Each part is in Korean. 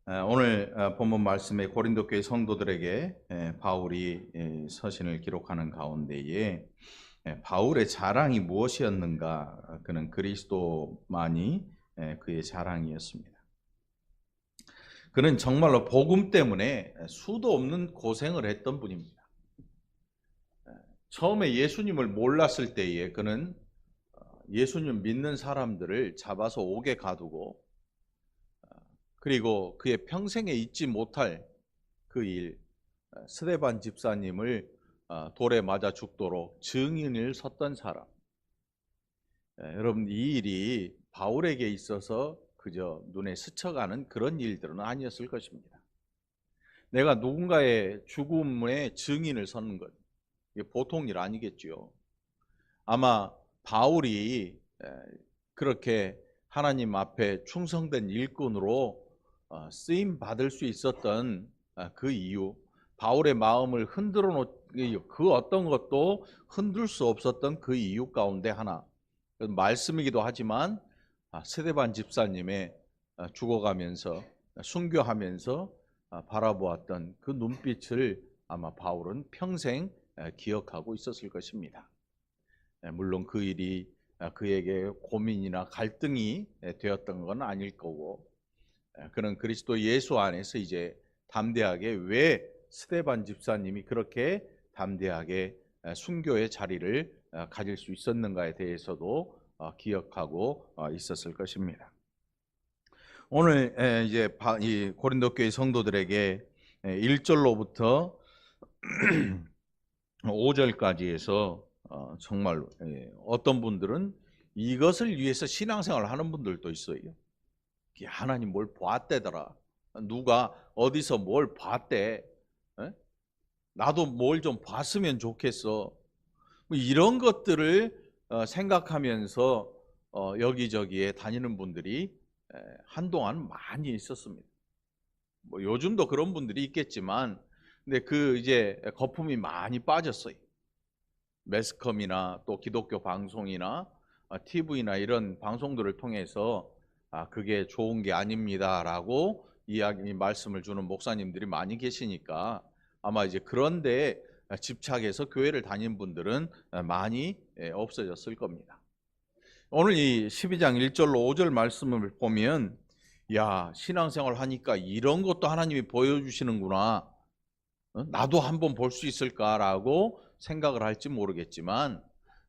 오늘 본문 말씀에 고린도 교회 성도들에게 바울이 서신을 기록하는 가운데에 바울의 자랑이 무엇이었는가? 그는 그리스도만이 그의 자랑이었습니다. 그는 정말로 복음 때문에 수도 없는 고생을 했던 분입니다. 처음에 예수님을 몰랐을 때에 그는 예수님 믿는 사람들을 잡아서 옥에 가두고 그리고 그의 평생에 잊지 못할 그 일, 스데반 집사님을 돌에 맞아 죽도록 증인을 섰던 사람. 여러분, 이 일이 바울에게 있어서 그저 눈에 스쳐가는 그런 일들은 아니었을 것입니다. 내가 누군가의 죽음의 증인을 서는 것, 이게 보통 일 아니겠지요. 아마 바울이 그렇게 하나님 앞에 충성된 일꾼으로 쓰임 받을 수 있었던 그 이유, 바울의 마음을 흔들어 놓은 그 어떤 것도 흔들 수 없었던 그 이유 가운데 하나, 말씀이기도 하지만 스데반 집사님의 죽어가면서 순교하면서 바라보았던 그 눈빛을 아마 바울은 평생 기억하고 있었을 것입니다. 물론 그 일이 그에게 고민이나 갈등이 되었던 건 아닐 거고, 그는 그리스도 예수 안에서 이제 담대하게 왜 스데반 집사님이 그렇게 담대하게 순교의 자리를 가질 수 있었는가에 대해서도 기억하고 있었을 것입니다. 오늘 이제 이 고린도 교회 성도들에게 1절로부터 5절까지 해서 정말 어떤 분들은 이것을 위해서 신앙생활을 하는 분들도 있어요. 하나님 뭘 봤대더라. 누가 어디서 뭘 봤대. 나도 뭘 좀 봤으면 좋겠어. 이런 것들을 생각하면서 여기저기에 다니는 분들이 한동안 많이 있었습니다. 뭐 요즘도 그런 분들이 있겠지만, 근데 그 이제 거품이 많이 빠졌어요. 매스컴이나 또 기독교 방송이나 TV나 이런 방송들을 통해서 그게 좋은 게 아닙니다라고 이야기 말씀을 주는 목사님들이 많이 계시니까 아마 이제 그런데 집착해서 교회를 다닌 분들은 많이 없어졌을 겁니다. 오늘 이 12장 1절로 5절 말씀을 보면, 야, 신앙생활 하니까 이런 것도 하나님이 보여주시는구나, 나도 한번 볼 수 있을까라고 생각을 할지 모르겠지만,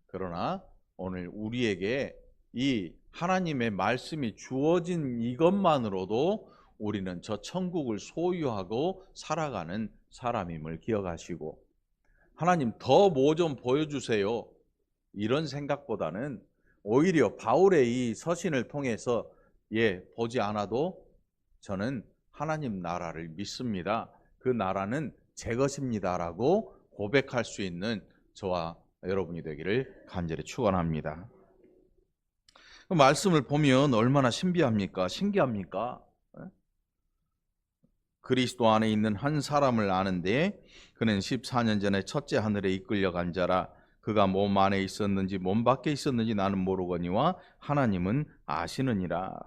그러나 오늘 우리에게 이 하나님의 말씀이 주어진 이것만으로도 우리는 저 천국을 소유하고 살아가는 사람임을 기억하시고, 하나님 더 뭐 좀 보여주세요, 이런 생각보다는 오히려 바울의 이 서신을 통해서 보지 않아도 저는 하나님 나라를 믿습니다, 그 나라는 제 것입니다라고 고백할 수 있는 저와 여러분이 되기를 간절히 축원합니다. 그 말씀을 보면 얼마나 신기합니까? 그리스도 안에 있는 한 사람을 아는데 그는 14년 전에 첫째 하늘에 이끌려간 자라. 그가 몸 안에 있었는지 몸 밖에 있었는지 나는 모르거니와 하나님은 아시느니라.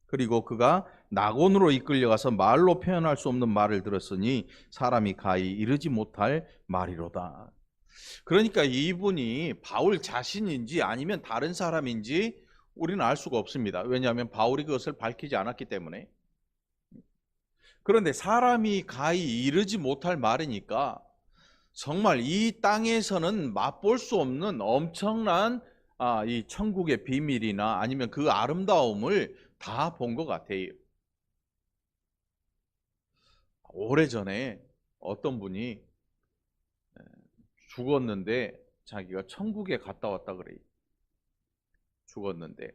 그리고 그가 낙원으로 이끌려가서 말로 표현할 수 없는 말을 들었으니 사람이 가히 이르지 못할 말이로다. 그러니까 이분이 바울 자신인지 아니면 다른 사람인지 우리는 알 수가 없습니다. 왜냐하면 바울이 그것을 밝히지 않았기 때문에. 그런데 사람이 가히 이르지 못할 말이니까 정말 이 땅에서는 맛볼 수 없는 엄청난 이 천국의 비밀이나 아니면 그 아름다움을 다 본 것 같아요. 오래전에 어떤 분이 죽었는데 자기가 천국에 갔다 왔다 그래요. 죽었는데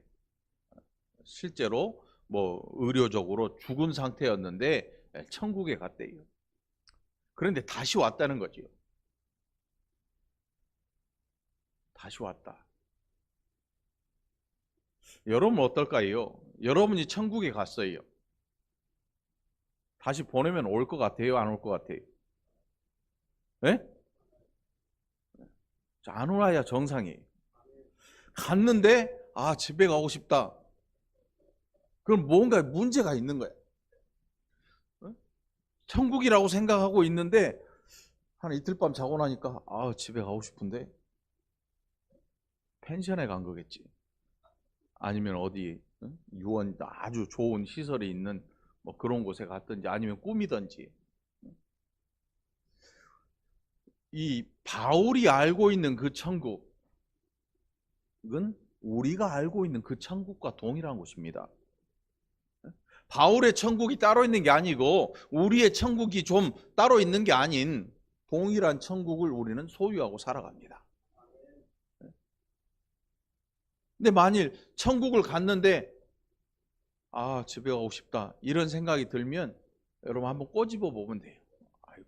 실제로 뭐 의료적으로 죽은 상태였는데 천국에 갔대요. 그런데 다시 왔다는 거죠. 다시 왔다. 여러분은 어떨까요? 여러분이 천국에 갔어요. 다시 보내면 올 것 같아요? 안 올 것 같아요? 네? 안 와야 정상이에요. 갔는데 집에 가고 싶다. 그럼 뭔가 문제가 있는 거야. 천국이라고 생각하고 있는데 한 이틀 밤 자고 나니까 집에 가고 싶은데 펜션에 간 거겠지. 아니면 어디 유원 아주 좋은 시설이 있는 뭐 그런 곳에 갔든지 아니면 꿈이든지. 이 바울이 알고 있는 그 천국은 우리가 알고 있는 그 천국과 동일한 곳입니다. 바울의 천국이 따로 있는 게 아니고 우리의 천국이 좀 따로 있는 게 아닌 동일한 천국을 우리는 소유하고 살아갑니다. 근데 만일 천국을 갔는데 집에 가고 싶다 이런 생각이 들면 여러분 한번 꼬집어 보면 돼요.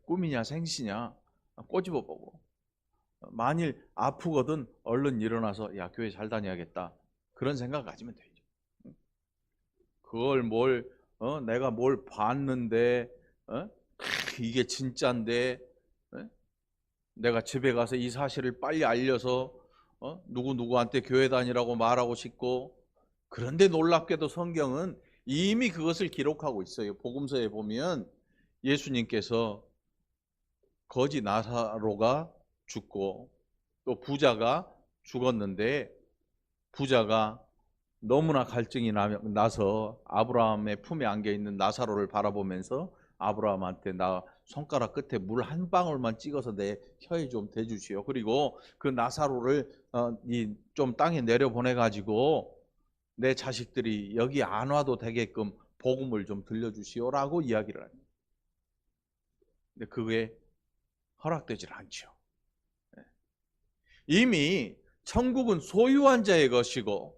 꿈이냐 생시냐 꼬집어 보고, 만일 아프거든 얼른 일어나서 야 교회 잘 다녀야겠다 그런 생각 가지면 되죠. 그걸 내가 뭘 봤는데 이게 진짜인데 내가 집에 가서 이 사실을 빨리 알려서 누구누구한테 교회 다니라고 말하고 싶고. 그런데 놀랍게도 성경은 이미 그것을 기록하고 있어요. 복음서에 보면 예수님께서 거지 나사로가 죽고 또 부자가 죽었는데 부자가 너무나 갈증이 나서 아브라함의 품에 안겨 있는 나사로를 바라보면서 아브라함한테 나 손가락 끝에 물 한 방울만 찍어서 내 혀에 좀 대주시오. 그리고 그 나사로를 좀 땅에 내려보내 가지고 내 자식들이 여기 안 와도 되게끔 복음을 좀 들려주시오라고 이야기를 합니다. 근데 그게 허락되질 않죠. 이미 천국은 소유한 자의 것이고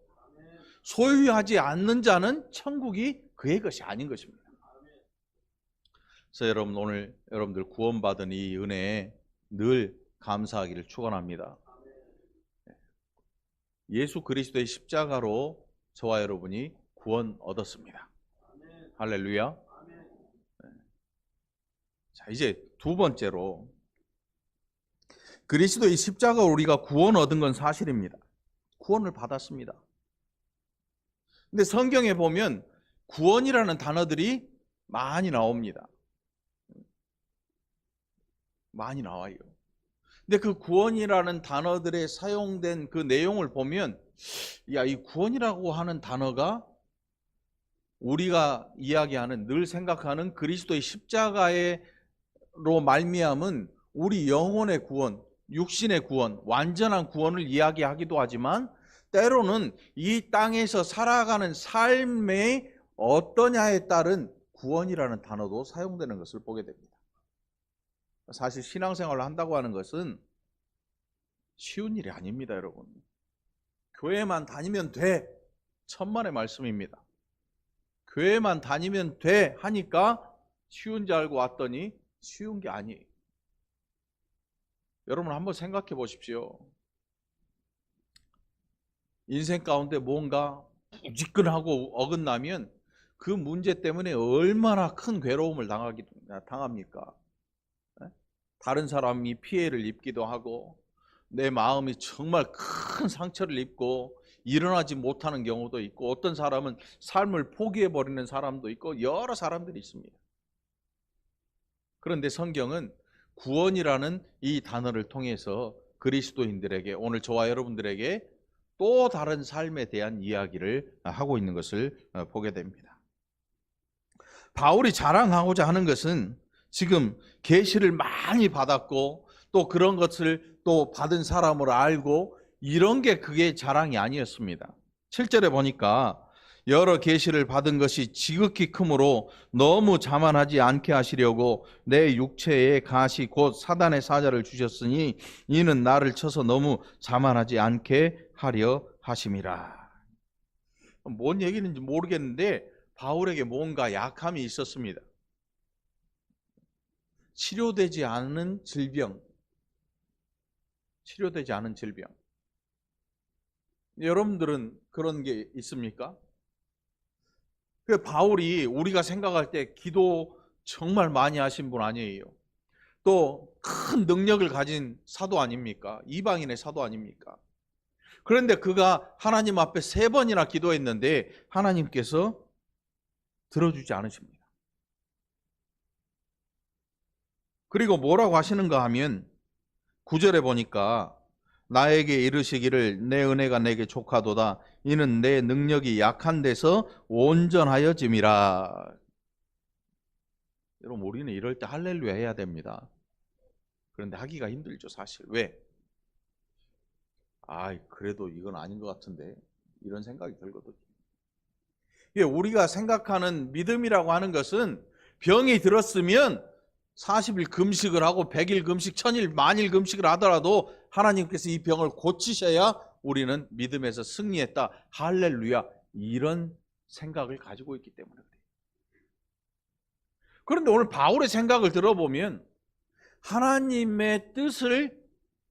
소유하지 않는 자는 천국이 그의 것이 아닌 것입니다. 그래서 여러분 오늘 여러분들 구원받은 이 은혜에 늘 감사하기를 축원합니다. 예수 그리스도의 십자가로 저와 여러분이 구원 얻었습니다. 할렐루야. 자, 이제 두 번째로 그리스도의 십자가로 우리가 구원 얻은 건 사실입니다. 구원을 받았습니다. 근데 성경에 보면 구원이라는 단어들이 많이 나옵니다. 많이 나와요. 근데 그 구원이라는 단어들에 사용된 그 내용을 보면 이 구원이라고 하는 단어가 우리가 이야기하는 늘 생각하는 그리스도의 십자가로 말미암은 우리 영혼의 구원, 육신의 구원, 완전한 구원을 이야기하기도 하지만 때로는 이 땅에서 살아가는 삶의 어떠냐에 따른 구원이라는 단어도 사용되는 것을 보게 됩니다. 사실 신앙생활을 한다고 하는 것은 쉬운 일이 아닙니다, 여러분. 교회만 다니면 돼. 천만의 말씀입니다. 교회만 다니면 돼 하니까 쉬운 줄 알고 왔더니 쉬운 게 아니에요. 여러분 한번 생각해 보십시오. 인생 가운데 뭔가 부지런하고 어긋나면 그 문제 때문에 얼마나 큰 괴로움을 당합니까? 다른 사람이 피해를 입기도 하고 내 마음이 정말 큰 상처를 입고 일어나지 못하는 경우도 있고 어떤 사람은 삶을 포기해버리는 사람도 있고 여러 사람들이 있습니다. 그런데 성경은 구원이라는 이 단어를 통해서 그리스도인들에게 오늘 저와 여러분들에게 또 다른 삶에 대한 이야기를 하고 있는 것을 보게 됩니다. 바울이 자랑하고자 하는 것은 지금 계시를 많이 받았고 또 그런 것을 또 받은 사람으로 알고 이런 게 그게 자랑이 아니었습니다. 7절에 보니까 여러 계시를 받은 것이 지극히 크므로 너무 자만하지 않게 하시려고 내 육체에 가시 곧 사단의 사자를 주셨으니 이는 나를 쳐서 너무 자만하지 않게 하려 하심이라. 뭔 얘기인지 모르겠는데 바울에게 뭔가 약함이 있었습니다. 치료되지 않은 질병. 여러분들은 그런 게 있습니까? 그 바울이 우리가 생각할 때 기도 정말 많이 하신 분 아니에요. 또 큰 능력을 가진 사도 아닙니까? 이방인의 사도 아닙니까? 그런데 그가 하나님 앞에 3번이나 기도했는데 하나님께서 들어주지 않으십니다. 그리고 뭐라고 하시는가 하면 9절에 보니까 나에게 이르시기를 내 은혜가 내게 족하도다. 이는 내 능력이 약한 데서 온전하여짐이라. 여러분, 우리는 이럴 때 할렐루야 해야 됩니다. 그런데 하기가 힘들죠, 사실. 왜? 그래도 이건 아닌 것 같은데, 이런 생각이 들거든요. 우리가 생각하는 믿음이라고 하는 것은 병이 들었으면 40일 금식을 하고 100일 금식, 1000일, 만일 금식을 하더라도 하나님께서 이 병을 고치셔야 우리는 믿음에서 승리했다. 할렐루야. 이런 생각을 가지고 있기 때문에 그래요. 그런데 오늘 바울의 생각을 들어보면 하나님의 뜻을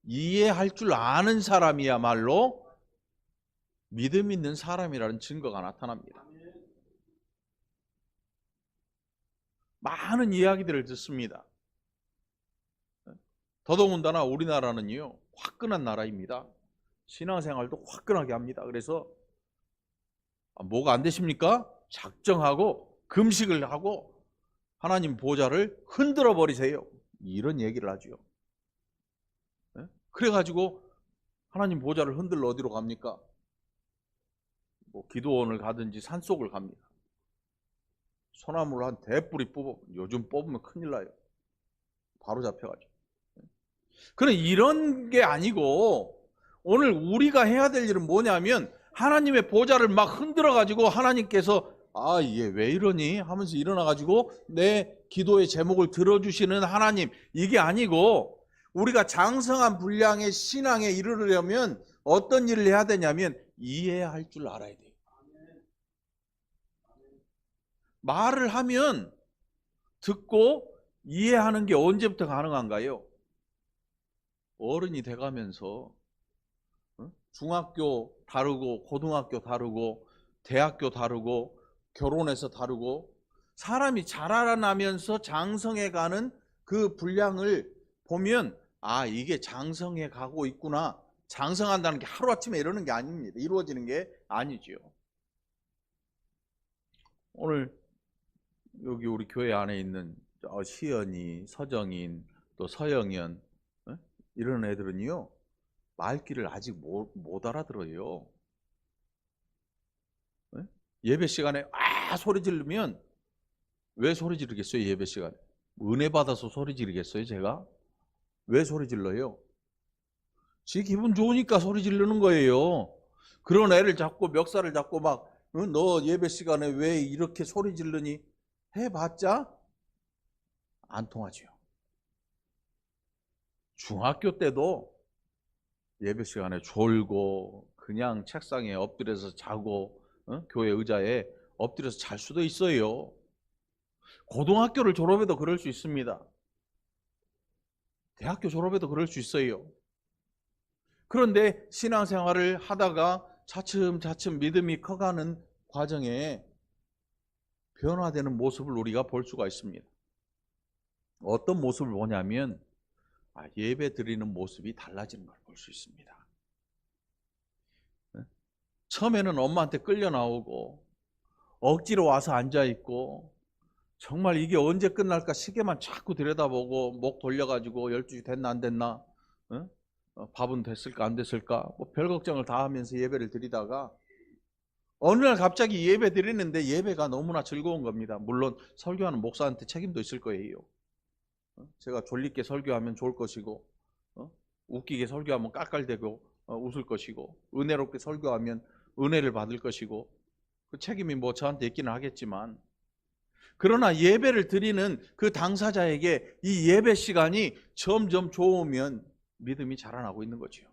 이해할 줄 아는 사람이야말로 믿음 있는 사람이라는 증거가 나타납니다. 많은 이야기들을 듣습니다. 더더군다나 우리나라는요, 화끈한 나라입니다. 신앙생활도 화끈하게 합니다. 그래서 뭐가 안 되십니까? 작정하고 금식을 하고 하나님 보좌를 흔들어 버리세요. 이런 얘기를 하죠. 그래가지고 하나님 보좌를 흔들러 어디로 갑니까? 기도원을 가든지 산속을 갑니다. 소나무를 한 대뿌리 뽑아, 요즘 뽑으면 큰일 나요. 바로 잡혀가지고. 그럼 이런 게 아니고 오늘 우리가 해야 될 일은 뭐냐면 하나님의 보좌를 막 흔들어 가지고 하나님께서 얘 왜 이러니 하면서 일어나 가지고 내 기도의 제목을 들어주시는 하나님, 이게 아니고 우리가 장성한 분량의 신앙에 이르려면 어떤 일을 해야 되냐면 이해할 줄 알아야 돼요. 말을 하면 듣고 이해하는 게 언제부터 가능한가요? 어른이 돼가면서 중학교 다르고 고등학교 다르고 대학교 다르고 결혼해서 다르고 사람이 자라나면서 장성해가는 그 분량을 보면 이게 장성해 가고 있구나. 장성한다는 게 하루아침에 이러는 게 아닙니다. 이루어지는 게 아니죠. 오늘 여기 우리 교회 안에 있는 시연이, 서정인, 또 서영연 이런 애들은요, 말귀를 아직 못 알아들어요. 예배 시간에 소리 지르면 왜 소리 지르겠어요? 예배 시간에 은혜 받아서 소리 지르겠어요? 제가 왜 소리 질러요? 지 기분 좋으니까 소리 지르는 거예요. 그런 애를 잡고 멱살을 잡고 막 너 예배 시간에 왜 이렇게 소리 지르니 해봤자 안 통하죠. 중학교 때도 예배 시간에 졸고 그냥 책상에 엎드려서 자고 교회 의자에 엎드려서 잘 수도 있어요. 고등학교를 졸업해도 그럴 수 있습니다. 대학교 졸업해도 그럴 수 있어요. 그런데 신앙생활을 하다가 차츰차츰 믿음이 커가는 과정에 변화되는 모습을 우리가 볼 수가 있습니다. 어떤 모습을 보냐면 예배 드리는 모습이 달라지는 걸 볼 수 있습니다. 처음에는 엄마한테 끌려 나오고 억지로 와서 앉아있고 정말 이게 언제 끝날까 시계만 자꾸 들여다보고 목 돌려가지고 12시 됐나 안 됐나, 밥은 됐을까 안 됐을까, 별 걱정을 다 하면서 예배를 드리다가 어느 날 갑자기 예배 드리는데 예배가 너무나 즐거운 겁니다. 물론 설교하는 목사한테 책임도 있을 거예요. 제가 졸리게 설교하면 좋을 것이고, 웃기게 설교하면 깔깔대고 웃을 것이고, 은혜롭게 설교하면 은혜를 받을 것이고, 그 책임이 저한테 있기는 하겠지만, 그러나 예배를 드리는 그 당사자에게 이 예배 시간이 점점 좋으면 믿음이 자라나고 있는 거죠.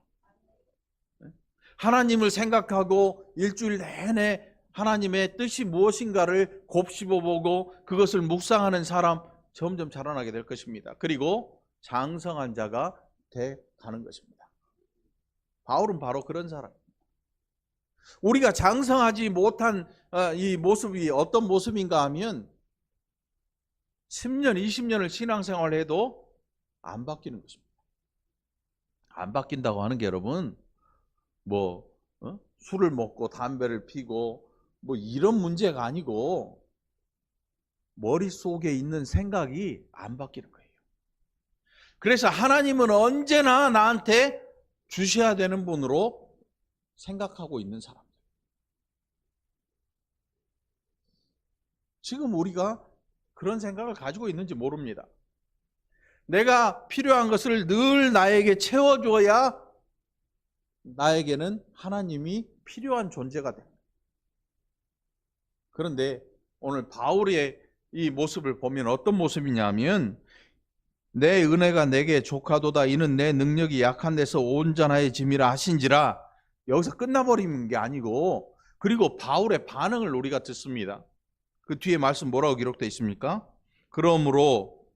하나님을 생각하고 일주일 내내 하나님의 뜻이 무엇인가를 곱씹어보고 그것을 묵상하는 사람 점점 자라나게 될 것입니다. 그리고 장성한 자가 돼 가는 것입니다. 바울은 바로 그런 사람입니다. 우리가 장성하지 못한 이 모습이 어떤 모습인가 하면 10년, 20년을 신앙생활을 해도 안 바뀌는 것입니다. 안 바뀐다고 하는 게 여러분 술을 먹고 담배를 피고 이런 문제가 아니고 머릿속에 있는 생각이 안 바뀌는 거예요. 그래서 하나님은 언제나 나한테 주셔야 되는 분으로 생각하고 있는 사람들. 지금 우리가 그런 생각을 가지고 있는지 모릅니다. 내가 필요한 것을 늘 나에게 채워줘야 나에게는 하나님이 필요한 존재가 됩니다. 그런데 오늘 바울의 이 모습을 보면 어떤 모습이냐면, 내 은혜가 내게 족하도다 이는 내 능력이 약한 데서 온전하여짐이라 하신지라. 여기서 끝나버리는 게 아니고, 그리고 바울의 반응을 우리가 듣습니다. 그 뒤에 말씀 뭐라고 기록되어 있습니까? 그러므로,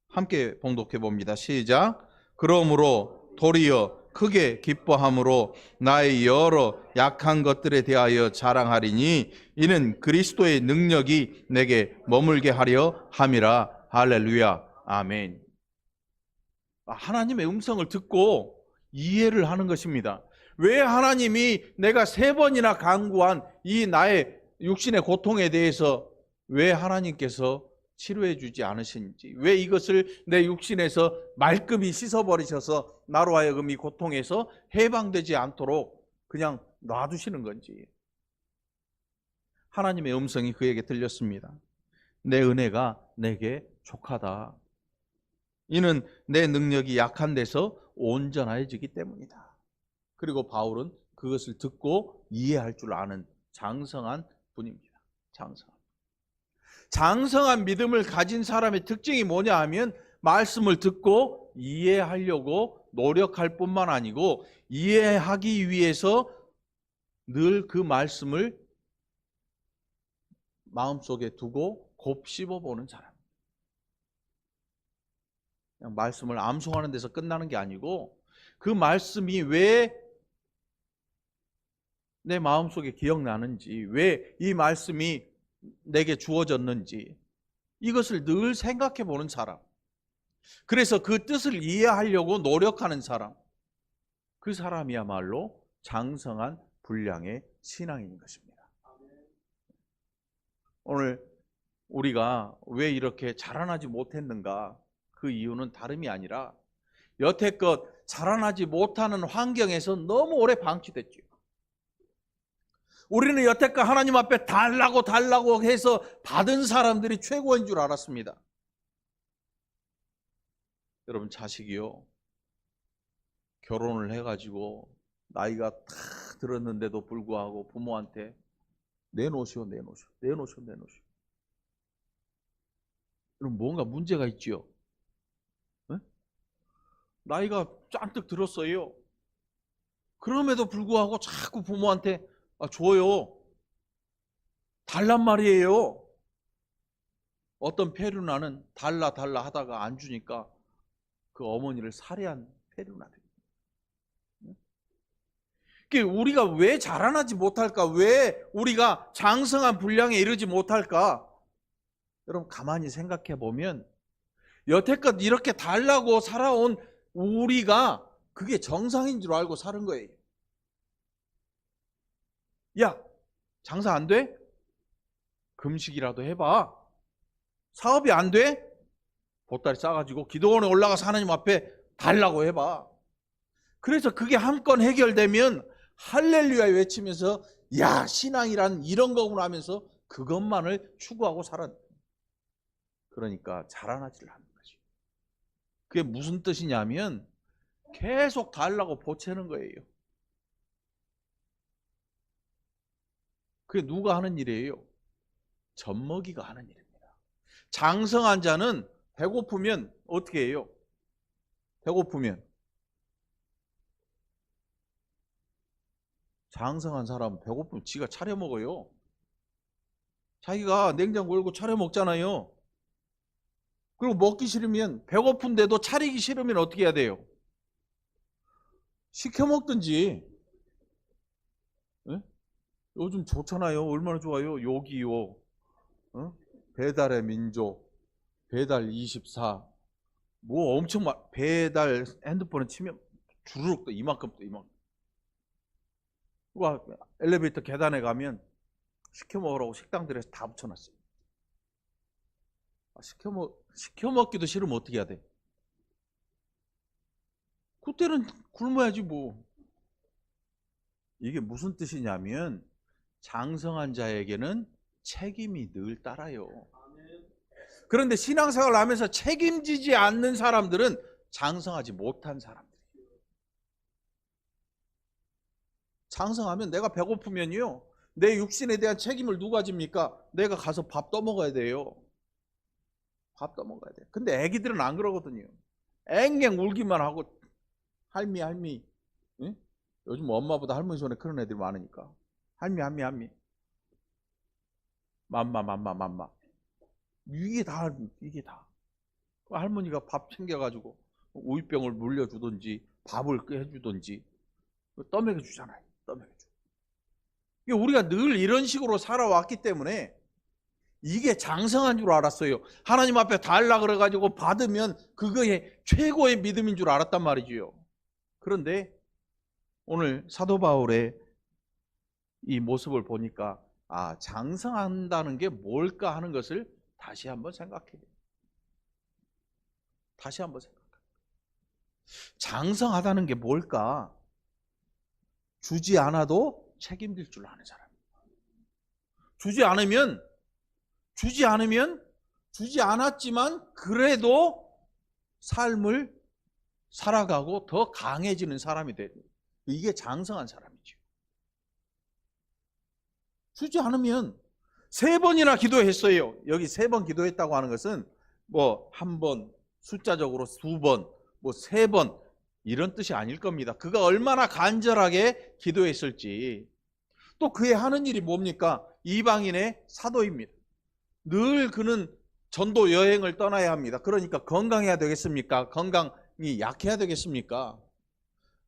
함께 봉독해 봅니다. 시작. 그러므로 도리어 크게 기뻐함으로 나의 여러 약한 것들에 대하여 자랑하리니 이는 그리스도의 능력이 내게 머물게 하려 함이라. 할렐루야. 아멘. 하나님의 음성을 듣고 이해를 하는 것입니다. 왜 하나님이 내가 3번이나 간구한 이 나의 육신의 고통에 대해서 왜 하나님께서 치료해 주지 않으신지, 왜 이것을 내 육신에서 말끔히 씻어버리셔서 나로 하여금 이 고통에서 해방되지 않도록 그냥 놔두시는 건지. 하나님의 음성이 그에게 들렸습니다. 내 은혜가 내게 족하다. 이는 내 능력이 약한 데서 온전해지기 때문이다. 그리고 바울은 그것을 듣고 이해할 줄 아는 장성한 분입니다. 장성한 믿음을 가진 사람의 특징이 뭐냐 하면, 말씀을 듣고 이해하려고 노력할 뿐만 아니고 이해하기 위해서 늘 그 말씀을 마음속에 두고 곱씹어보는 사람. 그냥 말씀을 암송하는 데서 끝나는 게 아니고, 그 말씀이 왜 내 마음속에 기억나는지, 왜 이 말씀이 내게 주어졌는지, 이것을 늘 생각해 보는 사람. 그래서 그 뜻을 이해하려고 노력하는 사람. 그 사람이야말로 장성한 분량의 신앙인 것입니다. 오늘 우리가 왜 이렇게 자라나지 못했는가? 그 이유는 다름이 아니라 여태껏 자라나지 못하는 환경에서 너무 오래 방치됐죠. 우리는 여태껏 하나님 앞에 달라고 해서 받은 사람들이 최고인 줄 알았습니다. 여러분, 자식이요, 결혼을 해가지고 나이가 다 들었는데도 불구하고 부모한테 내놓으시오. 그럼 뭔가 문제가 있지요. 네? 나이가 짠뜩 들었어요. 그럼에도 불구하고 자꾸 부모한테 줘요. 달란 말이에요. 어떤 페루나는 달라 하다가 안 주니까 그 어머니를 살해한 페루나들. 우리가 왜 자라나지 못할까? 왜 우리가 장성한 분량에 이르지 못할까? 여러분, 가만히 생각해 보면 여태껏 이렇게 달라고 살아온 우리가 그게 정상인 줄 알고 사는 거예요. 야, 장사 안 돼? 금식이라도 해봐. 사업이 안 돼? 보따리 싸가지고 기도원에 올라가서 하나님 앞에 달라고 해봐. 그래서 그게 한 건 해결되면 할렐루야 외치면서, 야, 신앙이란 이런 거구나 하면서 그것만을 추구하고 살았. 그러니까 자라나질 않는 거죠. 그게 무슨 뜻이냐면 계속 달라고 보채는 거예요. 그게 누가 하는 일이에요? 젖먹이가 하는 일입니다. 장성한 자는 배고프면 어떻게 해요? 배고프면, 장성한 사람은 배고프면 지가 차려 먹어요. 자기가 냉장고 열고 차려 먹잖아요. 그리고 먹기 싫으면, 배고픈데도 차리기 싫으면 어떻게 해야 돼요? 시켜 먹든지. 네? 요즘 좋잖아요. 얼마나 좋아요. 요기요, 배달의 민족, 배달 24, 뭐 엄청 배달 핸드폰에 치면 주르륵 또 이만큼. 누가 엘리베이터 계단에 가면 시켜 먹으라고 식당들에서 다 붙여놨어요. 시켜 먹기도 싫으면 어떻게 해야 돼? 그때는 굶어야지 뭐. 이게 무슨 뜻이냐면 장성한 자에게는 책임이 늘 따라요. 그런데 신앙생활을 하면서 책임지지 않는 사람들은 장성하지 못한 사람들이에요. 장성하면 내가 배고프면요, 내 육신에 대한 책임을 누가 집니까? 내가 가서 밥 떠먹어야 돼요. 밥 떠먹어야 돼요. 근데 애기들은 안 그러거든요. 앵앵 울기만 하고 할미 할미. 응? 요즘 엄마보다 할머니 손에 그런 애들이 많으니까 할미 할미 할미 맘마 맘마 맘마. 이게 다, 이게 다. 할머니가 밥 챙겨가지고 우유병을 물려주든지 밥을 해주든지 떠먹여주잖아요. 떠먹여줘. 우리가 늘 이런 식으로 살아왔기 때문에 이게 장성한 줄 알았어요. 하나님 앞에 달라 그래가지고 받으면 그거의 최고의 믿음인 줄 알았단 말이지요. 그런데 오늘 사도 바울의 이 모습을 보니까 장성한다는 게 뭘까 하는 것을 다시 한번 생각해요. 다시 한번 생각해요. 장성하다는 게 뭘까? 주지 않아도 책임질 줄 아는 사람. 주지 않았지만 그래도 삶을 살아가고 더 강해지는 사람이 돼요. 이게 장성한 사람이죠. 주지 않으면 3번이나 기도했어요. 여기 3번 기도했다고 하는 것은 뭐 1번, 숫자적으로 2번, 뭐 3번 이런 뜻이 아닐 겁니다. 그가 얼마나 간절하게 기도했을지. 또 그의 하는 일이 뭡니까? 이방인의 사도입니다. 늘 그는 전도 여행을 떠나야 합니다. 그러니까 건강해야 되겠습니까? 건강이 약해야 되겠습니까?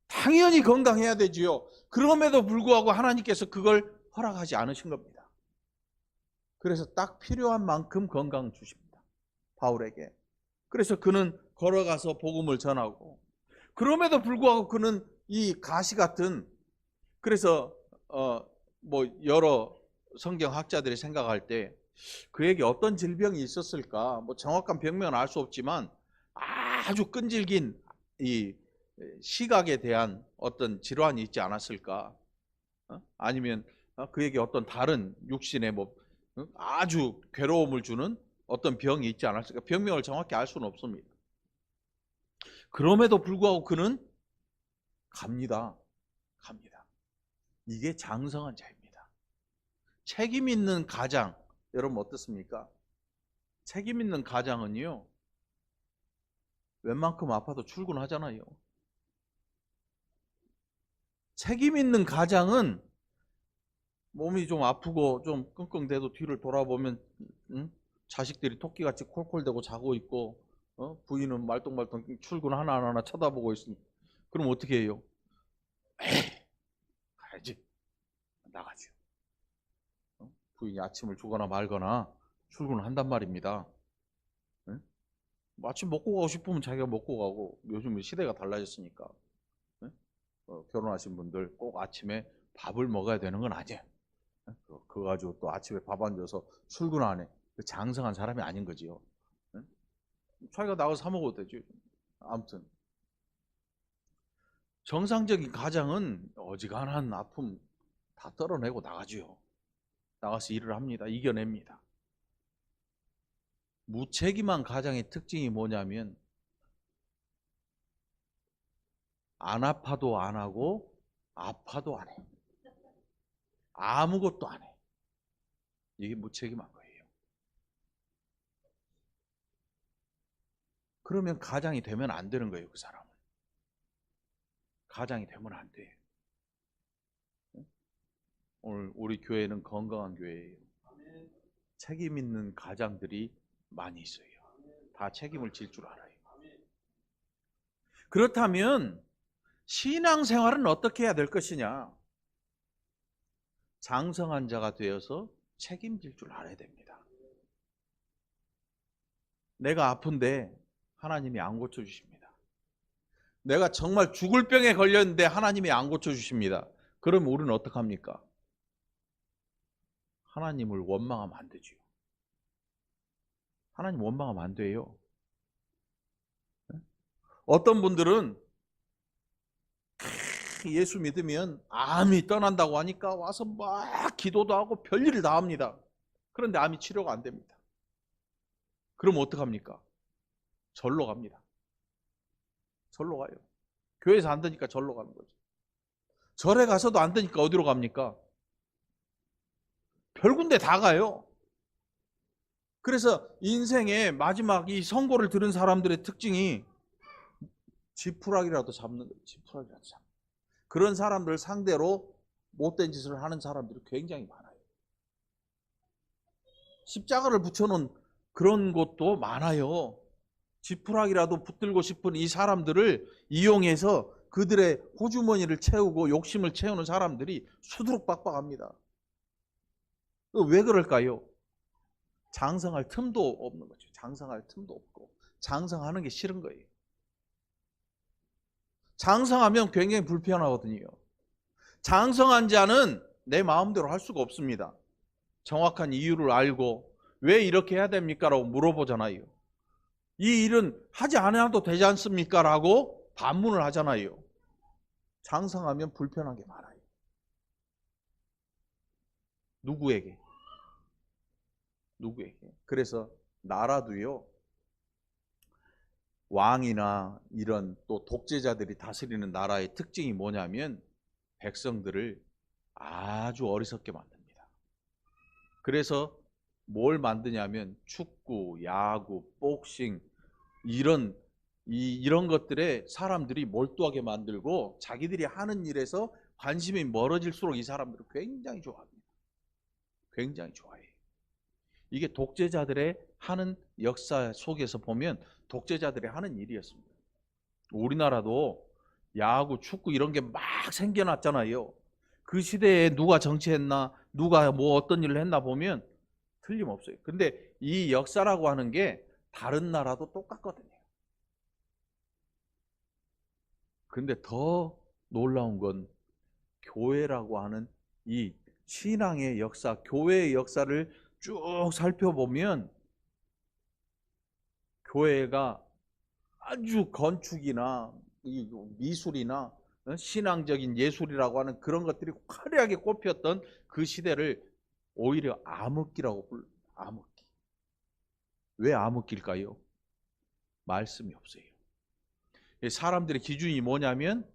당연히 건강해야 되지요. 그럼에도 불구하고 하나님께서 그걸 허락하지 않으신 겁니다. 그래서 딱 필요한 만큼 건강 주십니다. 바울에게. 그래서 그는 걸어가서 복음을 전하고, 그럼에도 불구하고 그는 이 가시 같은, 그래서 뭐 여러 성경학자들이 생각할 때 그에게 어떤 질병이 있었을까? 뭐 정확한 병명은 알 수 없지만 아주 끈질긴 이 시각에 대한 어떤 질환이 있지 않았을까? 아니면 그에게 어떤 다른 육신의 뭐 아주 괴로움을 주는 어떤 병이 있지 않았을까? 병명을 정확히 알 수는 없습니다. 그럼에도 불구하고 그는 갑니다. 이게 장성한 자입니다. 책임 있는 가장, 여러분 어떻습니까? 책임 있는 가장은요, 웬만큼 아파도 출근하잖아요. 책임 있는 가장은 몸이 좀 아프고 좀 끙끙대도 뒤를 돌아보면 자식들이 토끼같이 콜콜대고 자고 있고 부인은 말똥말똥 출근 하나하나 쳐다보고 있으니 그럼 어떻게 해요? 에이, 가야지. 나가죠. 부인이 아침을 주거나 말거나 출근을 한단 말입니다. 아침 먹고 가고 싶으면 자기가 먹고 가고, 요즘은 시대가 달라졌으니까 결혼하신 분들 꼭 아침에 밥을 먹어야 되는 건 아니에요. 그거 가지고 또 아침에 밥 안 줘서 출근 안 해. 장성한 사람이 아닌 거지요. 자기가 나가서 사 먹어도 되지. 아무튼 정상적인 가장은 어지간한 아픔 다 떨어내고 나가지요. 나가서 일을 합니다. 이겨냅니다. 무책임한 가장의 특징이 뭐냐면 안 아파도 안 하고 아파도 안 해. 아무것도 안 해. 이게 무책임한 거예요. 그러면 가장이 되면 안 되는 거예요. 그 사람은. 가장이 되면 안 돼. 오늘 우리 교회는 건강한 교회예요. 책임 있는 가장들이 많이 있어요. 다 책임을 질 줄 알아요. 그렇다면 신앙생활은 어떻게 해야 될 것이냐? 장성한 자가 되어서 책임질 줄 알아야 됩니다. 내가 아픈데 하나님이 안 고쳐주십니다. 내가 정말 죽을 병에 걸렸는데 하나님이 안 고쳐주십니다. 그럼 우리는 어떡합니까? 하나님을 원망하면 안 되죠. 하나님 원망하면 안 돼요. 어떤 분들은 예수 믿으면 암이 떠난다고 하니까 와서 막 기도도 하고 별일을 다 합니다. 그런데 암이 치료가 안 됩니다. 그럼 어떡합니까? 절로 갑니다. 절로 가요. 교회에서 안 되니까 절로 가는 거죠. 절에 가서도 안 되니까 어디로 갑니까? 별 군데 다 가요. 그래서 인생의 마지막 이 선고를 들은 사람들의 특징이 지푸라기라도 잡는 거예요. 지푸라기라도 잡는 거예요. 그런 사람들 상대로 못된 짓을 하는 사람들이 굉장히 많아요. 십자가를 붙여놓은 그런 곳도 많아요. 지푸라기라도 붙들고 싶은 이 사람들을 이용해서 그들의 호주머니를 채우고 욕심을 채우는 사람들이 수두룩박박합니다. 왜 그럴까요? 장성할 틈도 없는 거죠. 장성할 틈도 없고 장성하는 게 싫은 거예요. 장성하면 굉장히 불편하거든요. 장성한 자는 내 마음대로 할 수가 없습니다. 정확한 이유를 알고 왜 이렇게 해야 됩니까? 라고 물어보잖아요. 이 일은 하지 않아도 되지 않습니까? 라고 반문을 하잖아요. 장성하면 불편한 게 많아요. 누구에게? 그래서 나라도요, 왕이나 이런 또 독재자들이 다스리는 나라의 특징이 뭐냐면 백성들을 아주 어리석게 만듭니다. 그래서 뭘 만드냐면 축구, 야구, 복싱 이런 것들에 사람들이 몰두하게 만들고 자기들이 하는 일에서 관심이 멀어질수록 이 사람들을 굉장히 좋아합니다. 굉장히 좋아해요. 이게 독재자들의 하는 역사 속에서 보면 독재자들이 하는 일이었습니다. 우리나라도 야구, 축구 이런 게 막 생겨났잖아요. 그 시대에 누가 정치했나, 누가 뭐 어떤 일을 했나 보면 틀림없어요. 근데 이 역사라고 하는 게 다른 나라도 똑같거든요. 근데 더 놀라운 건 교회라고 하는 이 신앙의 역사, 교회의 역사를 쭉 살펴보면 교회가 아주 건축이나 미술이나 신앙적인 예술이라고 하는 그런 것들이 화려하게 꼽혔던 그 시대를 오히려 암흑기라고 불러요. 암흑기. 왜 암흑기일까요? 말씀이 없어요. 사람들의 기준이 뭐냐면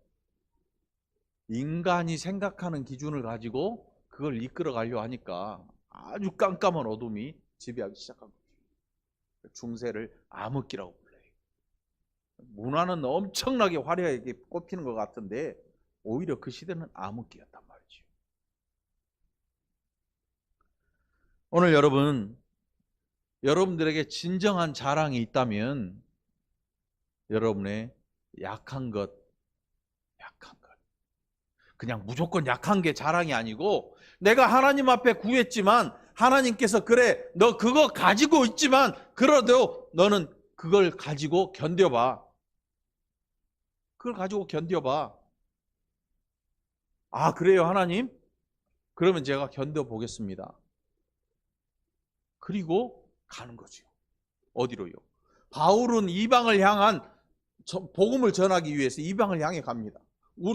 인간이 생각하는 기준을 가지고 그걸 이끌어 가려고 하니까 아주 깜깜한 어둠이 지배하기 시작한 거죠. 중세를 암흑기라고 불러요. 문화는 엄청나게 화려하게 꼽히는 것 같은데 오히려 그 시대는 암흑기였단 말이죠. 오늘 여러분들에게 진정한 자랑이 있다면 여러분의 약한 것, 그냥 무조건 약한 게 자랑이 아니고 내가 하나님 앞에 구했지만 하나님께서 그래 너 그거 가지고 있지만 그래도 너는 그걸 가지고 견뎌봐. 그걸 가지고 견뎌봐. 아 그래요 하나님? 그러면 제가 견뎌보겠습니다. 그리고 가는 거죠. 어디로요? 바울은 이방을 향한 복음을 전하기 위해서 이방을 향해 갑니다.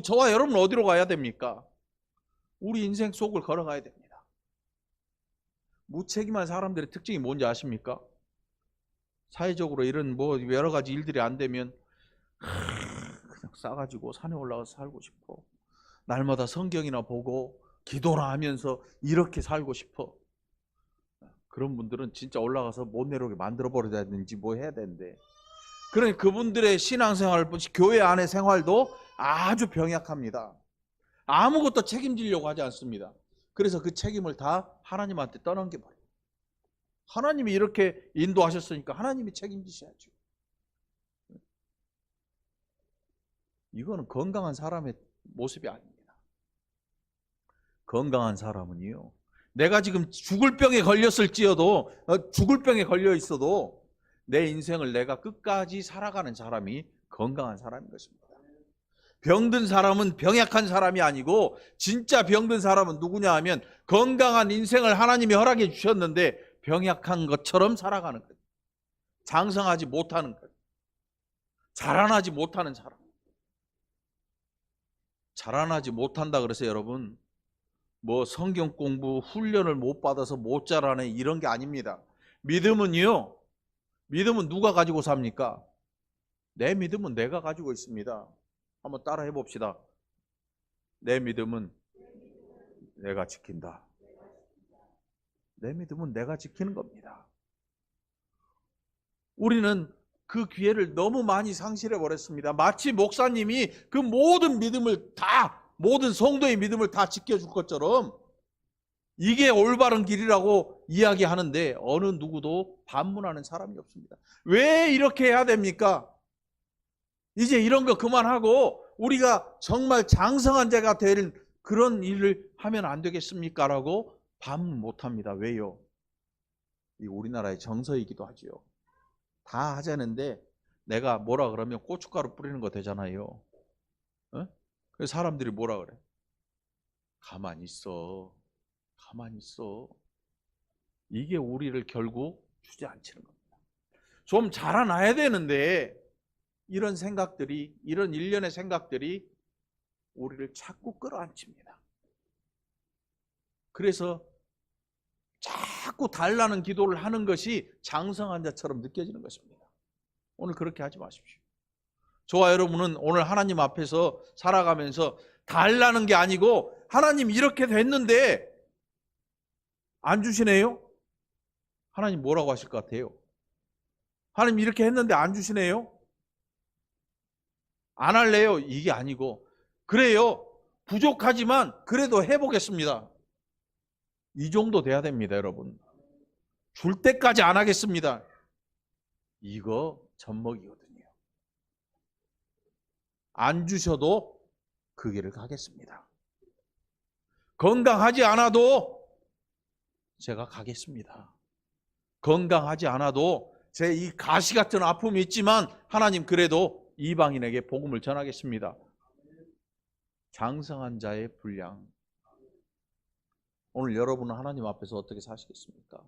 저와 여러분은 어디로 가야 됩니까? 우리 인생 속을 걸어가야 됩니다. 무책임한 사람들의 특징이 뭔지 아십니까? 사회적으로 이런 뭐 여러 가지 일들이 안 되면 그냥 싸가지고 산에 올라가서 살고 싶어. 날마다 성경이나 보고 기도나 하면서 이렇게 살고 싶어. 그런 분들은 진짜 올라가서 못 내려오게 만들어버려야 되는지 뭐 해야 되는데 그러니 그분들의 신앙생활, 교회 안의 생활도 아주 병약합니다. 아무것도 책임지려고 하지 않습니다. 그래서 그 책임을 다 하나님한테 떠넘겨버려요. 하나님이 이렇게 인도하셨으니까 하나님이 책임지셔야죠. 이거는 건강한 사람의 모습이 아닙니다. 건강한 사람은요, 내가 지금 죽을 병에 걸렸을지어도, 죽을 병에 걸려 있어도 내 인생을 내가 끝까지 살아가는 사람이 건강한 사람인 것입니다. 병든 사람은 병약한 사람이 아니고 진짜 병든 사람은 누구냐 하면 건강한 인생을 하나님이 허락해 주셨는데 병약한 것처럼 살아가는 것. 장성하지 못하는 것. 자라나지 못하는 사람. 자라나지 못한다 그래서 여러분 뭐 성경 공부 훈련을 못 받아서 못 자라네 이런 게 아닙니다. 믿음은요, 믿음은 누가 가지고 삽니까? 내 믿음은 내가 가지고 있습니다. 한번 따라 해봅시다. 내 믿음은 내가 지킨다. 내 믿음은 내가 지키는 겁니다. 우리는 그 기회를 너무 많이 상실해 버렸습니다. 마치 목사님이 그 모든 믿음을 다, 모든 성도의 믿음을 다 지켜줄 것처럼 이게 올바른 길이라고 이야기하는데 어느 누구도 반문하는 사람이 없습니다. 왜 이렇게 해야 됩니까? 이제 이런 거 그만하고 우리가 정말 장성한 자가 될 그런 일을 하면 안 되겠습니까? 라고 반문 못합니다. 왜요? 이 우리나라의 정서이기도 하지요. 다 하자는데 내가 뭐라 그러면 고춧가루 뿌리는 거 되잖아요. 어? 그래서 사람들이 뭐라 그래? 가만히 있어. 가만히 있어. 이게 우리를 결국 주저앉히는 겁니다. 좀 자라나야 되는데 이런 생각들이, 이런 일련의 생각들이 우리를 자꾸 끌어안칩니다. 그래서 자꾸 달라는 기도를 하는 것이 장성한 자처럼 느껴지는 것입니다. 오늘 그렇게 하지 마십시오. 저와 여러분은 오늘 하나님 앞에서 살아가면서 달라는 게 아니고 하나님 이렇게 됐는데 안 주시네요? 하나님 뭐라고 하실 것 같아요? 하나님 이렇게 했는데 안 주시네요? 안 할래요? 이게 아니고 그래요. 부족하지만 그래도 해보겠습니다. 이 정도 돼야 됩니다, 여러분. 줄 때까지 안 하겠습니다. 이거 젖먹이거든요. 안 주셔도 그 길을 가겠습니다. 건강하지 않아도 제가 가겠습니다. 건강하지 않아도 제 이 가시 같은 아픔이 있지만 하나님 그래도 이방인에게 복음을 전하겠습니다. 장성한 자의 분량. 오늘 여러분은 하나님 앞에서 어떻게 사시겠습니까?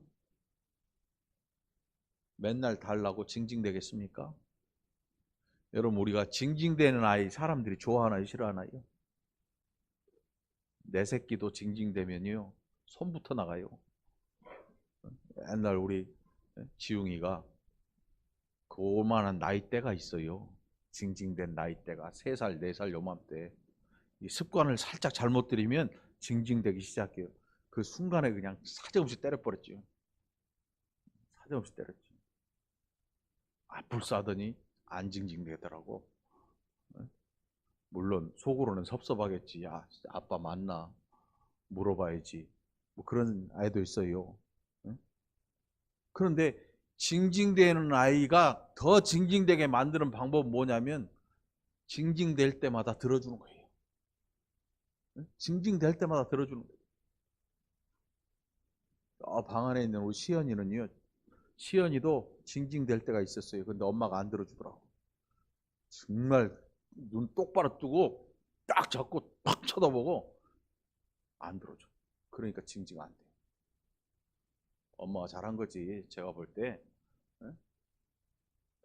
맨날 달라고 징징대겠습니까? 여러분 우리가 징징대는 아이 사람들이 좋아하나요? 싫어하나요? 내 새끼도 징징대면요 손부터 나가요. 옛날 우리 지웅이가 그만한 나이대가 있어요. 징징댄 나이대가 3살, 4살 요맘때 이 습관을 살짝 잘못 들이면 징징대기 시작해요. 그 순간에 그냥 사정없이 때려버렸죠. 사정없이 때렸죠. 앞을 쏴더니 안 징징대더라고. 물론 속으로는 섭섭하겠지. 야, 아빠 맞나? 물어봐야지. 뭐 그런 아이도 있어요. 그런데 징징대는 아이가 더 징징대게 만드는 방법은 뭐냐면 징징댈 때마다 들어주는 거예요. 징징댈 때마다 들어주는 거예요. 방 안에 있는 우리 시연이는요. 시연이도 징징댈 때가 있었어요. 근데 엄마가 안 들어주더라고. 정말 눈 똑바로 뜨고 딱 잡고 팍 쳐다보고 안 들어줘. 그러니까 징징 안 돼. 엄마가 잘한 거지. 제가 볼 때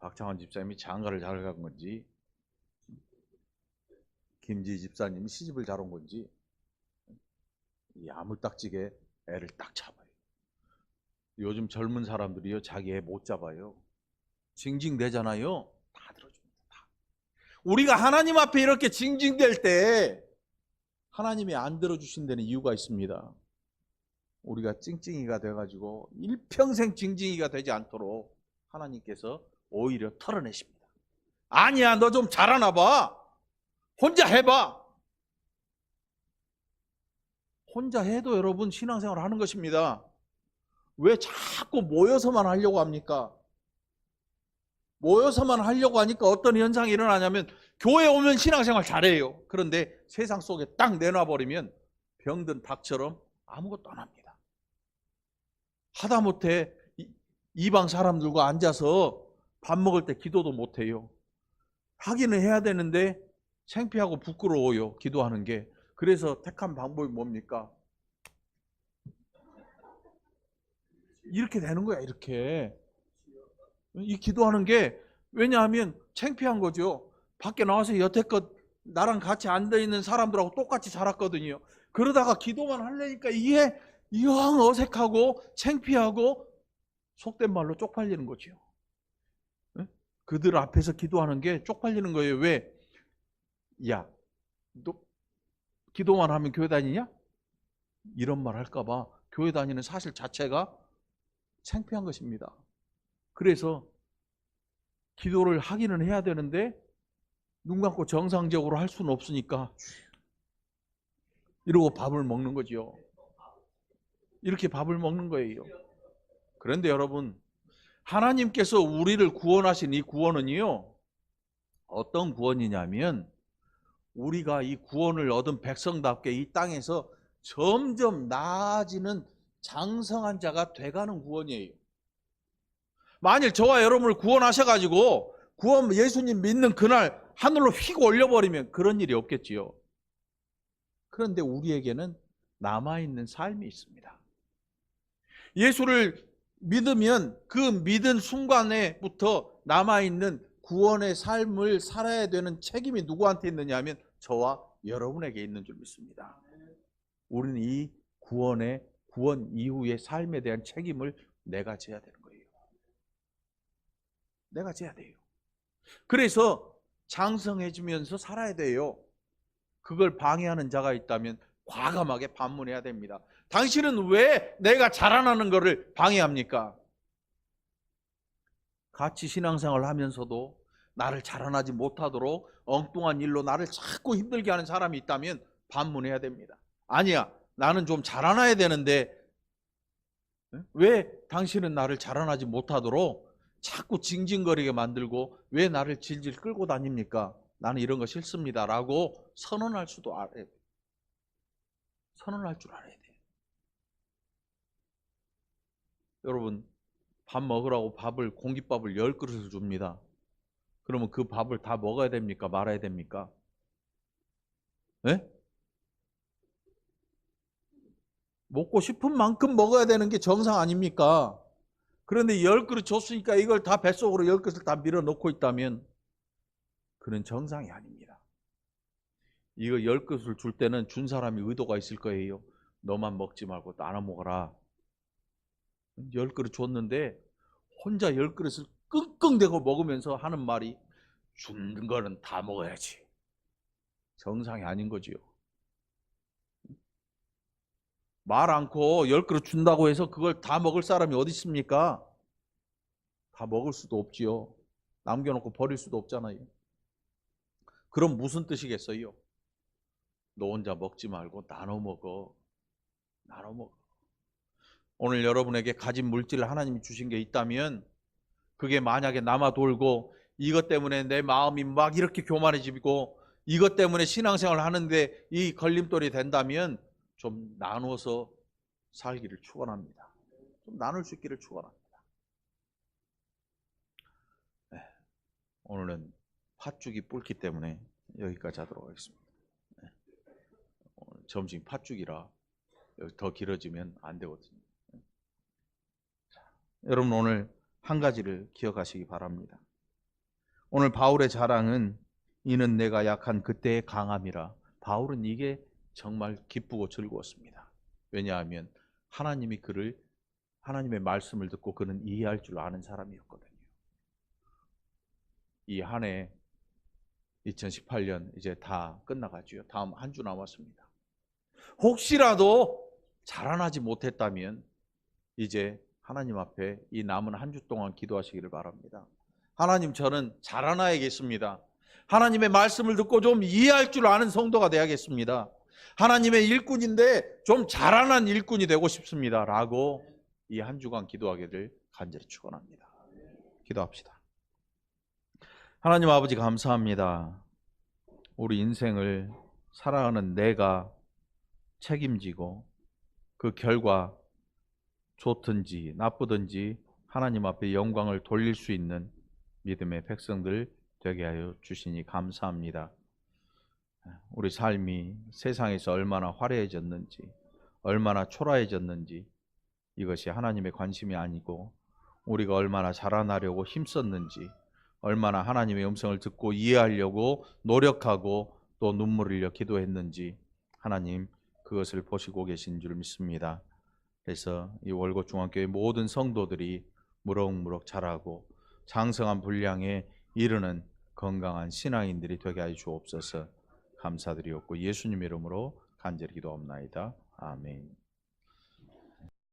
박창환 집사님이 장가를 잘 간 건지 김지희 집사님이 시집을 잘 온 건지 야물딱지게 애를 딱 잡아요. 요즘 젊은 사람들이요 자기 애 못 잡아요. 징징대잖아요. 다 들어줍니다. 다. 우리가 하나님 앞에 이렇게 징징댈 때 하나님이 안 들어주신 데는 이유가 있습니다. 우리가 찡찡이가 돼가지고 일평생 징징이가 되지 않도록 하나님께서 오히려 털어내십니다. 아니야, 너 좀 잘하나 봐. 혼자 해봐. 혼자 해도 여러분 신앙생활 하는 것입니다. 왜 자꾸 모여서만 하려고 합니까? 모여서만 하려고 하니까 어떤 현상이 일어나냐면 교회 오면 신앙생활 잘해요. 그런데 세상 속에 딱 내놔버리면 병든 닭처럼 아무것도 안 합니다. 하다못해 이방 사람들과 앉아서 밥 먹을 때 기도도 못해요. 하기는 해야 되는데 창피하고 부끄러워요. 기도하는 게. 그래서 택한 방법이 뭡니까? 이렇게 되는 거야. 이렇게. 이 기도하는 게 왜냐하면 창피한 거죠. 밖에 나와서 여태껏 나랑 같이 앉아있는 사람들하고 똑같이 자랐거든요. 그러다가 기도만 하려니까 이게 영 어색하고 창피하고 속된 말로 쪽팔리는 거죠. 그들 앞에서 기도하는 게 쪽팔리는 거예요. 왜? 야, 너 기도만 하면 교회 다니냐? 이런 말 할까 봐 교회 다니는 사실 자체가 창피한 것입니다. 그래서 기도를 하기는 해야 되는데 눈 감고 정상적으로 할 수는 없으니까 이러고 밥을 먹는 거죠. 이렇게 밥을 먹는 거예요. 그런데 여러분, 하나님께서 우리를 구원하신 이 구원은요, 어떤 구원이냐면 우리가 이 구원을 얻은 백성답게 이 땅에서 점점 나아지는 장성한 자가 돼가는 구원이에요. 만일 저와 여러분을 구원하셔가지고 구원 예수님 믿는 그날 하늘로 휙 올려버리면 그런 일이 없겠지요. 그런데 우리에게는 남아있는 삶이 있습니다. 예수를 믿으면 그 믿은 순간에부터 남아있는 구원의 삶을 살아야 되는 책임이 누구한테 있느냐 하면 저와 여러분에게 있는 줄 믿습니다. 우리는 이 구원 이후의 삶에 대한 책임을 내가 져야 되는 거예요. 내가 져야 돼요. 그래서 장성해지면서 살아야 돼요. 그걸 방해하는 자가 있다면 과감하게 반문해야 됩니다. 당신은 왜 내가 자라나는 것을 방해합니까? 같이 신앙생활을 하면서도 나를 자라나지 못하도록 엉뚱한 일로 나를 자꾸 힘들게 하는 사람이 있다면 반문해야 됩니다. 아니야, 나는 좀 자라나야 되는데 왜 당신은 나를 자라나지 못하도록 자꾸 징징거리게 만들고 왜 나를 질질 끌고 다닙니까? 나는 이런 거 싫습니다 라고 선언할 수도 알아야 돼요. 선언할 줄 알아야 돼요. 여러분, 밥 먹으라고 공깃밥을 10그릇을 줍니다. 그러면 그 밥을 다 먹어야 됩니까? 말아야 됩니까? 네? 먹고 싶은 만큼 먹어야 되는 게 정상 아닙니까? 그런데 10그릇 줬으니까 이걸 다 뱃속으로 10그릇을 다 밀어넣고 있다면 그는 정상이 아닙니다. 이거 10그릇을 줄 때는 준 사람이 의도가 있을 거예요. 너만 먹지 말고 나눠 먹어라. 10그릇 줬는데 혼자 10그릇을 끙끙대고 먹으면서 하는 말이 준 거는 다 먹어야지. 정상이 아닌 거지요. 말 않고 10그릇 준다고 해서 그걸 다 먹을 사람이 어디 있습니까? 다 먹을 수도 없지요. 남겨놓고 버릴 수도 없잖아요. 그럼 무슨 뜻이겠어요? 너 혼자 먹지 말고 나눠 먹어. 나눠 먹어. 오늘 여러분에게 가진 물질을 하나님이 주신 게 있다면 그게 만약에 남아 돌고 이것 때문에 내 마음이 막 이렇게 교만해지고 이것 때문에 신앙생활을 하는데 이 걸림돌이 된다면 좀 나눠서 살기를 축원합니다. 좀 나눌 수 있기를 축원합니다. 네, 오늘은 팥죽이 뿔기 때문에 여기까지 하도록 하겠습니다. 네, 오늘 점심 팥죽이라 더 길어지면 안 되거든요. 자, 여러분 오늘 한 가지를 기억하시기 바랍니다. 오늘 바울의 자랑은 이는 내가 약한 그때의 강함이라. 바울은 이게 정말 기쁘고 즐거웠습니다. 왜냐하면 하나님의 말씀을 듣고 그는 이해할 줄 아는 사람이었거든요. 이 한 해 2018년 이제 다 끝나가죠. 다음 한 주 남았습니다. 혹시라도 자라나지 못했다면 이제 하나님 앞에 이 남은 한 주 동안 기도하시기를 바랍니다. 하나님, 저는 자라나야겠습니다. 하나님의 말씀을 듣고 좀 이해할 줄 아는 성도가 되야겠습니다. 하나님의 일꾼인데 좀 자라난 일꾼이 되고 싶습니다 라고 이 한 주간 기도하기를 간절히 축원합니다. 기도합시다. 하나님 아버지, 감사합니다. 우리 인생을 살아가는 내가 책임지고 그 결과 좋든지 나쁘든지 하나님 앞에 영광을 돌릴 수 있는 믿음의 백성들 되게 하여 주시니 감사합니다. 우리 삶이 세상에서 얼마나 화려해졌는지, 얼마나 초라해졌는지 이것이 하나님의 관심이 아니고 우리가 얼마나 자라나려고 힘썼는지, 얼마나 하나님의 음성을 듣고 이해하려고 노력하고 또 눈물을 흘려 기도했는지 하나님 그것을 보시고 계신 줄 믿습니다. 그래서 이 월곶 중앙교회 모든 성도들이 무럭무럭 자라고 장성한 분량에 이르는 건강한 신앙인들이 되게 하여 주옵소서. 감사드리옵고 예수님 이름으로 간절히 기도합나이다. 아멘.